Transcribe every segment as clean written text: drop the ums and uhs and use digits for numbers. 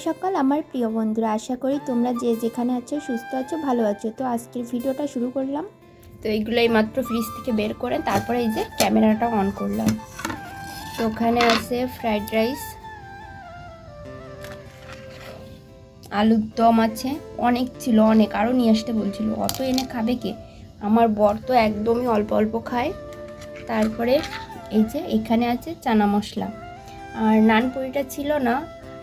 সকাল আমার প্রিয় বন্ধুরা, আশা করি তোমরা যে যেখানে আছো সুস্থ আছো, ভালো আছো। তো আজকের ভিডিওটা শুরু করলাম। তো এইগুলোই মাত্র ফ্রিজ থেকে বের করে তারপরে এই যে ক্যামেরাটা অন করলাম। তো ওখানে আছে ফ্রাইড রাইস, আলুর দম আছে, অনেক ছিল, অনেক আরও নিয়ে আসতে বলছিল। অত এনে খাবে কে? আমার বর তো একদমই অল্প অল্প খায়। তারপরে এই যে এখানে আছে চানা মশলা, আর নানপুরিটা ছিল না,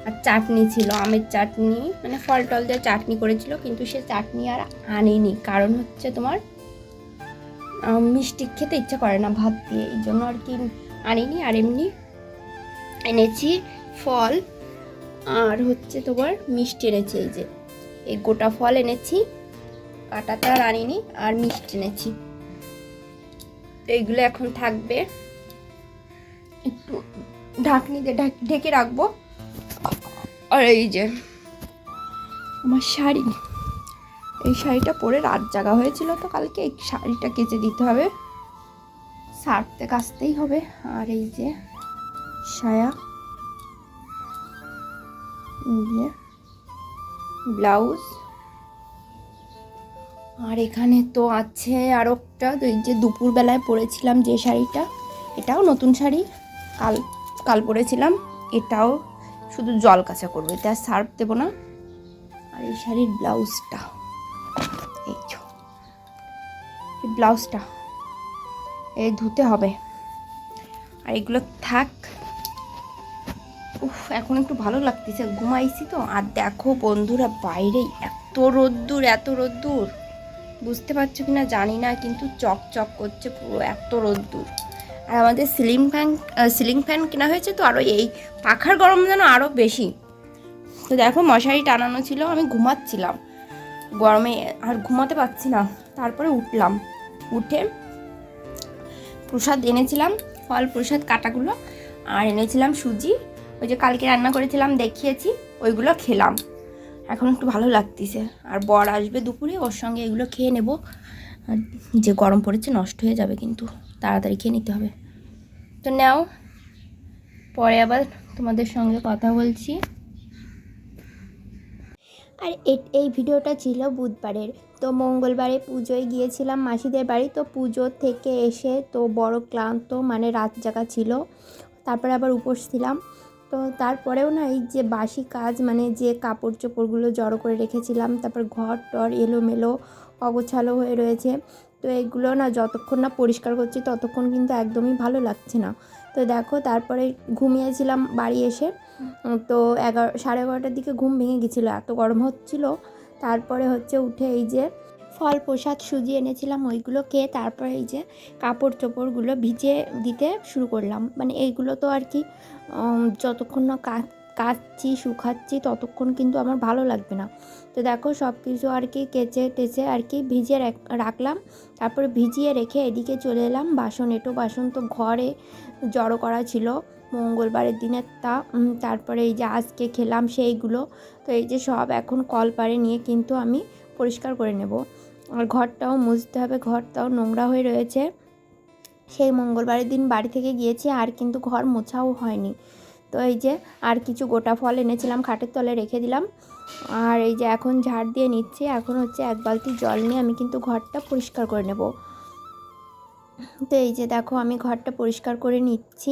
আর চাটনি ছিল, আমের চাটনি, মানে ফল টল দিয়ে চাটনি করেছিল, কিন্তু সে চাটনি আর আনেনি। কারণ হচ্ছে তোমার মিষ্টি খেতে ইচ্ছা করে না ভাত দিয়ে, এই জন্য আর কি আনিনি। আর এমনি এনেছি ফল, আর হচ্ছে তোমার মিষ্টি এনেছি। এই যে এই গোটা ফল এনেছি, কাটাটা আর আনিনি, আর মিষ্টি এনেছি। এইগুলো এখন থাকবে, একটু ঢাকনি দিয়ে ঢেকে রাখবো। আর এই যে আমার শাড়ি, এই শাড়িটা পরে রাত জাগা হয়েছিল, তো কালকে এই শাড়িটা কেচে দিতে হবে, সারতে কাচতেই হবে। আর এই যে সায়া, এই যে ব্লাউজ, আর এখানে তো আছে আরও একটা, এই যে দুপুরবেলায় পরেছিলাম যে শাড়িটা, এটাও নতুন শাড়ি, কাল পরেছিলাম। এটাও শুধু জল কাচা করবো, এটা সার্ফ দেবো না। আর এই শাড়ির ব্লাউজটা, এই ব্লাউজটা এই ধুতে হবে। আর এগুলো থাক। এখন একটু ভালো লাগতেছে, ঘুমাইছি তো। আর দেখো বন্ধুরা, বাইরে এত রোদ্দুর, এত রোদ্দুর, বুঝতে পারছো কিনা জানি না, কিন্তু চকচক করছে পুরো, এত রোদ্দুর। আর আমাদের সিলিং ফ্যান কেনা হয়েছে, তো আরও এই পাখার গরম যেন আরও বেশি। তো দেখো মশারি টানানো ছিল, আমি ঘুমাচ্ছিলাম গরমে, আর ঘুমাতে পারছি না। তারপরে উঠলাম, উঠে প্রসাদ এনেছিলাম, ফল প্রসাদ কাটাগুলো, আর এনেছিলাম সুজি, ওই যে কালকে রান্না করেছিলাম দেখিয়েছি, ওইগুলো খেলাম। এখন একটু ভালো লাগতেছে। আর বর আসবে দুপুরে, ওর সঙ্গে এগুলো খেয়ে নেব। যে গরম পড়েছে নষ্ট হয়ে যাবে, কিন্তু তাড়াতাড়ি খেয়ে নিতে হবে। তো নাও, পরে আবার তোমাদের সঙ্গে কথা বলছি। আর এই ভিডিওটা ছিল বুধবারের। তো মঙ্গলবারে পুজোয় গিয়েছিলাম মাসিদের বাড়ি। তো পুজো থেকে এসে তো বড় ক্লান্ত, মানে রাত জাগা ছিল, তারপরে আবার উপোস ছিলাম। তো তারপরেও না, এই যে বাসি কাজ, মানে যে কাপড় চোপড়গুলো জড়ো করে রেখেছিলাম, তারপর ঘর টর এলোমেলো অগোছালো হয়ে রয়েছে, তো এগুলো না যতক্ষণ না পরিষ্কার করছি ততক্ষণ কিন্তু একদমই ভালো লাগছে না। তো দেখো, তারপরে ঘুমিয়েছিলাম বাড়ি এসে। তো 11:30টার দিকে ঘুম ভেঙে গেছিলো, এত গরম হচ্ছিল। তারপরে হচ্ছে উঠে এই যে ফল প্রসাদ সুজি এনেছিলাম, ওইগুলো খেয়ে তারপরে এই যে কাপড় চোপড়গুলো ভিজিয়ে দিতে শুরু করলাম। মানে এইগুলো তো আর কি যতক্ষণ না কাচছি শুকাচ্ছি ততক্ষণ কিন্তু আমার ভালো লাগবে না। তো দেখো সব কিছু আর কি কেচে টেচে আর কি ভিজিয়ে রাখলাম। তারপরে ভিজিয়ে রেখে এদিকে চলে এলাম। বাসন তো ঘরে জড়ো করা ছিল মঙ্গলবারের দিনের, তারপরে এই যে আজকে খেলাম সেইগুলো। তো এই যে সব এখন কলপারে নিয়ে কিন্তু আমি পরিষ্কার করে নেব। আর ঘরটাও মুছতে হবে, ঘরটাও নোংরা হয়ে রয়েছে। সেই মঙ্গলবারের দিন বাড়ি থেকে গিয়েছি, আর কিন্তু ঘর মোছাও হয়নি। তো এই যে আর কিছু গোটা ফল এনেছিলাম, খাটের তলে রেখে দিলাম। আর এই যে এখন ঝাড় দিয়ে নিচ্ছি। এখন হচ্ছে 1 বালতি জল নিয়ে আমি কিন্তু ঘরটা পরিষ্কার করে নেব। তো এই যে দেখো আমি ঘরটা পরিষ্কার করে নিচ্ছি।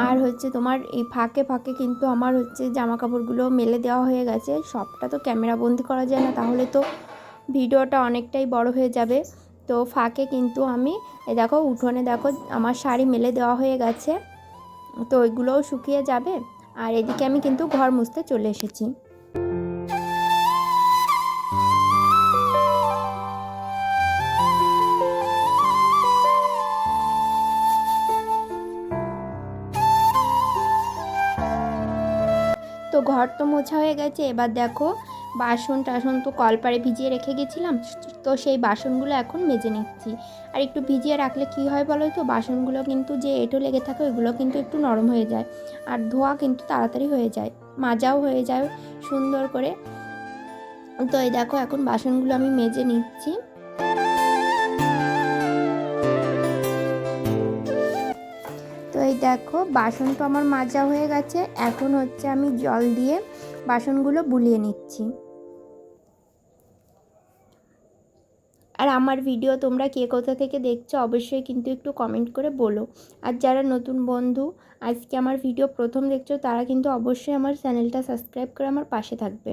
আর হচ্ছে তোমার এই ফাঁকে ফাঁকে কিন্তু আমার হচ্ছে জামা কাপড়গুলো মেলে দেওয়া হয়ে গেছে। সবটা তো ক্যামেরা বন্দি করা যায় না, তাহলে তো ভিডিওটা অনেকটাই বড় হয়ে যাবে। তো ফাঁকে কিন্তু আমি এই দেখো উঠোনে দেখো আমার শাড়ি মেলে দেওয়া হয়ে গেছে, তো ওইগুলোও শুকিয়ে যাবে। আর এদিকে আমি কিন্তু ঘর মুছতে চলে এসেছি। তো ঘর তো মোছা হয়ে গেছে, এবার দেখো বাসন টাসন তো কলপারে ভিজিয়ে রেখে গেছিলাম, তো সেই বাসনগুলো এখন মেজে নিচ্ছি। আর একটু ভিজিয়ে রাখলে কি হয় বলো তো, বাসনগুলো কিন্তু যে এঁটো লেগে থাকে ওইগুলো কিন্তু একটু নরম হয়ে যায়, আর ধোয়া কিন্তু তাড়াতাড়ি হয়ে যায়, মাজাও হয়ে যায় সুন্দর করে। তো এই দেখো এখন বাসনগুলো আমি মেজে নিচ্ছি। তো এই দেখো বাসন তো আমার মাজা হয়ে গেছে। এখন হচ্ছে আমি জল দিয়ে বাসনগুলো বুলিয়ে নিচ্ছি। আর আমার ভিডিও তোমরা কে কোথা থেকে দেখছো অবশ্যই কিন্তু একটু কমেন্ট করে বলো। আর যারা নতুন বন্ধু আজকে আমার ভিডিও প্রথম দেখছো তারা কিন্তু অবশ্যই আমার চ্যানেলটা সাবস্ক্রাইব করে আমার পাশে থাকবে।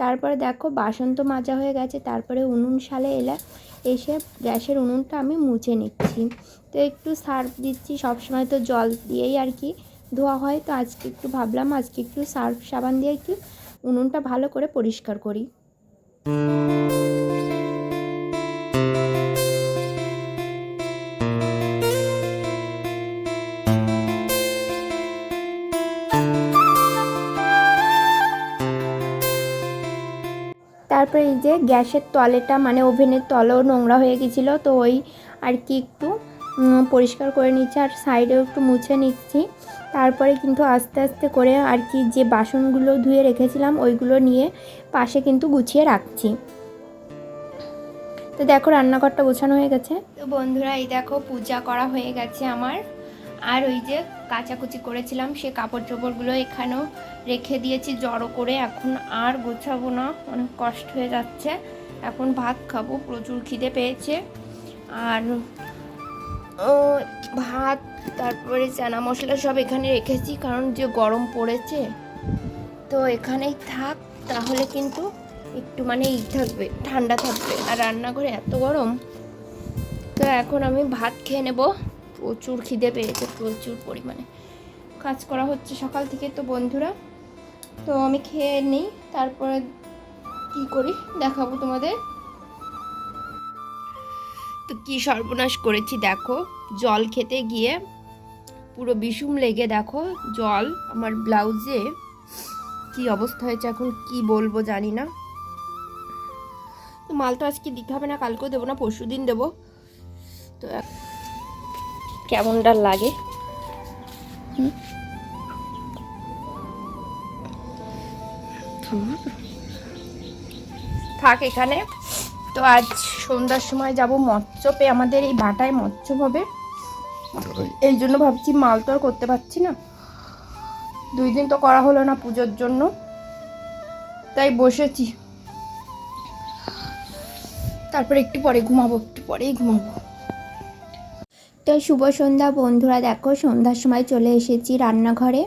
তারপরে দেখো বাসন তো মাজা হয়ে গেছে, তারপরে উনুন শালে এসে গ্যাসের উনুনটা আমি মুছে নিচ্ছি। তো একটু সার্ফ দিচ্ছি, সবসময় তো জল দিয়েই আর কি ধোয়া হয়, তো আজকে একটু ভাবলাম আজকে একটু সার্ফ সাবান দিয়ে একটু উনুনটা ভালো করে পরিষ্কার করি। তারপরে এই যে গ্যাসের তলেটা মানে ওভেনের তলেও নোংরা হয়ে গেছিলো, তো ওই আর কি একটু পরিষ্কার করে নিচ্ছি আর সাইডেও একটু মুছে নিচ্ছি। তারপরে কিন্তু আস্তে আস্তে করে আর কি যে বাসনগুলো ধুয়ে রেখেছিলাম ওইগুলো নিয়ে পাশে কিন্তু গুছিয়ে রাখছি। তো দেখো রান্নাঘরটা গোছানো হয়ে গেছে। তো বন্ধুরা এই দেখো পূজা করা হয়ে গেছে আমার। আর ওই যে কাচাকুচি করেছিলাম সে কাপড় চোপড়গুলো এখানেও রেখে দিয়েছি জড়ো করে, এখন আর গোছাবো না, অনেক কষ্ট হয়ে যাচ্ছে। এখন ভাত খাবো, প্রচুর খিদে পেয়েছে। আর ভাত তারপরে চানা মশলা সব এখানে রেখেছি, কারণ যে গরম পড়েছে তো এখানেই থাক, তাহলে কিন্তু একটু মানে থাকবে, ঠান্ডা থাকবে। আর রান্নাঘরে এত গরম। তো এখন আমি ভাত খেয়ে নেব, প্রচুর খিদে পেয়েছে, প্রচুর পরিমাণে কাজ করা হচ্ছে সকাল থেকে। তো বন্ধুরা তো আমি খেয়ে নিই, তারপরে কি করি দেখাবো তোমাদের। তো কি সর্বনাশ করেছি দেখো, জল খেতে গিয়ে পুরো বিষুম লেগে দেখো জল আমার ব্লাউজে কি অবস্থা হয়েছে, এখন কি বলবো জানি না। তো মাল তো আজকে দিতে হবে না, কালকেও দেবো না, পরশু দিন দেবো। তো কেমনটা লাগে থাক এখানে। তো আজ সন্ধ্যার সময় যাব মৎস্যপে, আমাদের এই বাটায় মৎস্য হবে, এই জন্য ভাবছি মাল তো আর করতে পারছি না, 2 দিন তো করা হলো না পুজোর জন্য, তাই বসেছি। তারপরে একটু পরে ঘুমাবো, একটু পরেই ঘুমাবো। তো শুভ সন্ধ্যা বন্ধুরা, দেখো সন্ধ্যার সময় চলে এসেছি রান্নাঘরে।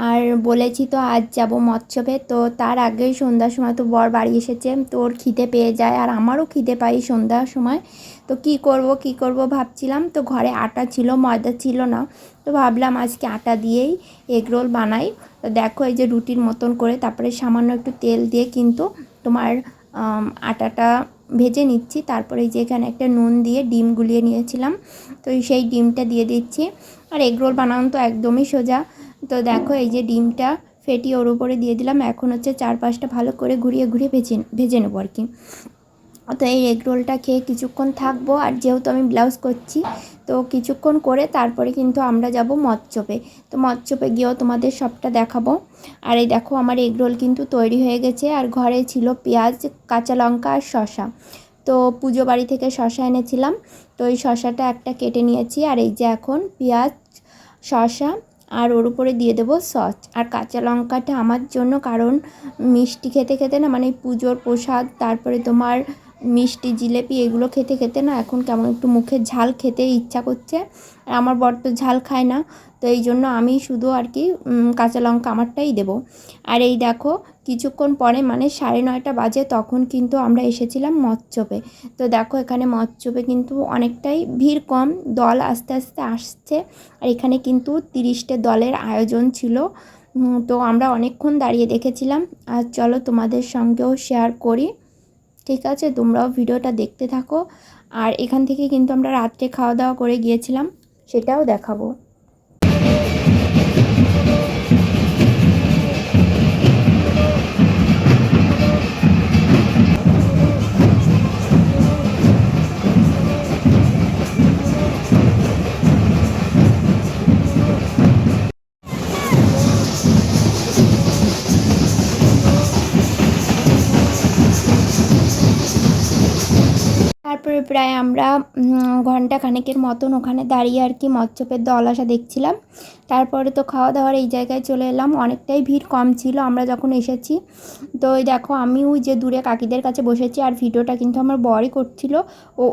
আর বলেছি তো আজ যাব মৎস্যপে, তো তার আগেই সন্ধ্যার সময় তো বর বাড়ি এসেছে, তো ওর খিদে পেয়ে যায় আর আমারও খিদে পাই সন্ধ্যার সময়। তো কি করব ভাবছিলাম, তো ঘরে আটা ছিল, ময়দা ছিল না, তো ভাবলাম আজকে আটা দিয়েই এগরোল বানাই। তো দেখো এই যে রুটির মতন করে, তারপরে সামান্য একটু তেল দিয়ে কিন্তু তোমার আটাটা ভেজে নিচ্ছি। তারপরে যে এখানে একটা নুন দিয়ে ডিম গুলিয়ে নিয়েছিলাম, তো সেই ডিমটা দিয়ে দিচ্ছি। আর এগরোল বানানো তো একদমই সোজা। তো দেখো এই যে ডিমটা ফেটিয়ে ওর উপরে দিয়ে দিলাম, এখন হচ্ছে 4-5টা ভালো করে ঘুরিয়ে ভেজে নেবো আর কি। তো এই এগরোলটা খেয়ে কিছুক্ষণ থাকবো, আর যেহেতু আমি ব্লাউজ করছি তো কিছুক্ষণ করে তারপরে কিন্তু আমরা যাব মৎস্যপে। তো মৎস্যপে গিয়েও তোমাদের সবটা দেখাবো। আর এই দেখো আমার এগরোল কিন্তু তৈরি হয়ে গেছে, আর ঘরে ছিল পেঁয়াজ, কাঁচা লঙ্কা আর শসা। তো পুজো বাড়ি থেকে শসা এনেছিলাম, তো এই শসাটা একটা কেটে নিয়েছি। আর এই যে এখন পেঁয়াজ, শসা আর ওর উপরে দিয়ে দেবো সস আর কাঁচা লঙ্কাটা আমার জন্য, কারণ মিষ্টি খেতে খেতে না মানে পুজোর প্রসাদ, তারপরে তোমার মিষ্টি জিলেপি এগুলো খেতে খেতে না এখন কেমন একটু মুখে ঝাল খেতে ইচ্ছা করছে। আর আমার বর তো ঝাল খায় না, তো এই জন্য আমি শুধু আর কি কাঁচা লঙ্কা আমারটাই দেবো। আর এই দেখো কিছুক্ষণ পরে মানে 9:30 বাজে তখন কিন্তু আমরা এসেছিলাম মৎস্যপে। তো দেখো এখানে মৎস্যপে কিন্তু অনেকটাই ভিড় কম, দল আস্তে আস্তে আসছে। আর এখানে কিন্তু 30টে দলের আয়োজন ছিল, তো আমরা অনেকক্ষণ দাঁড়িয়ে দেখেছিলাম। আর চলো তোমাদের সঙ্গেও শেয়ার করি, ঠিক আছে? তোমরাও ভিডিওটা দেখতে থাকো। আর এখান থেকে কিন্তু আমরা রাত্রে খাওয়া দাওয়া করে গিয়েছিলাম, সেটাও দেখাবো। তারপরে প্রায় আমরা ঘন্টা খানেকের মতন ওখানে দাঁড়িয়ে আর কি মৎস্যপের দল আসা দেখছিলাম। তারপরে তো খাওয়া দাওয়ার এই জায়গায় চলে এলাম, অনেকটাই ভিড় কম ছিল আমরা যখন এসেছি। তো ওই দেখো আমি ওই যে দূরে কাকিদের কাছে বসেছি, আর ভিডিওটা কিন্তু আমার বরই করছিল।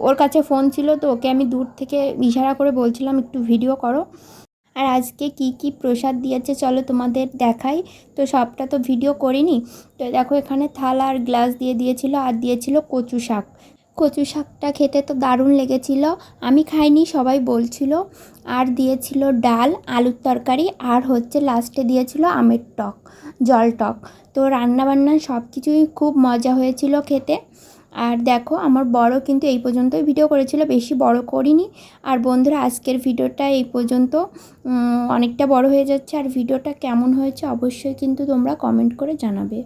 ওর কাছে ফোন ছিল, তো ওকে আমি দূর থেকে ইশারা করে বলছিলাম একটু ভিডিও করো। আর আজকে কি কি প্রসাদ দিয়েছে চলো তোমাদের দেখাই। তো সবটা তো ভিডিও করিনি। তো দেখো এখানে থালা আর গ্লাস দিয়ে দিয়েছিল, আর দিয়েছিল কচু শাক। কচু শাকটা খেতে তো দারুণ লেগেছিল, আমি খাইনি সবাই বলছিল। আর দিয়েছিল ডাল, আলুর তরকারি, আর হচ্ছে লাস্টে দিয়েছিল আমের টক, জল টক। তো রান্নাবান্না সব কিছুই খুব মজা হয়েছিল খেতে। আর দেখো আমার বড় কিন্তু এই পর্যন্তই ভিডিও করেছিল, বেশি বড় করিনি। আর বন্ধুরা আজকের ভিডিওটা এই পর্যন্ত, অনেকটা বড় হয়ে যাচ্ছে। আর ভিডিওটা কেমন হয়েছে অবশ্যই কিন্তু তোমরা কমেন্ট করে জানাবে।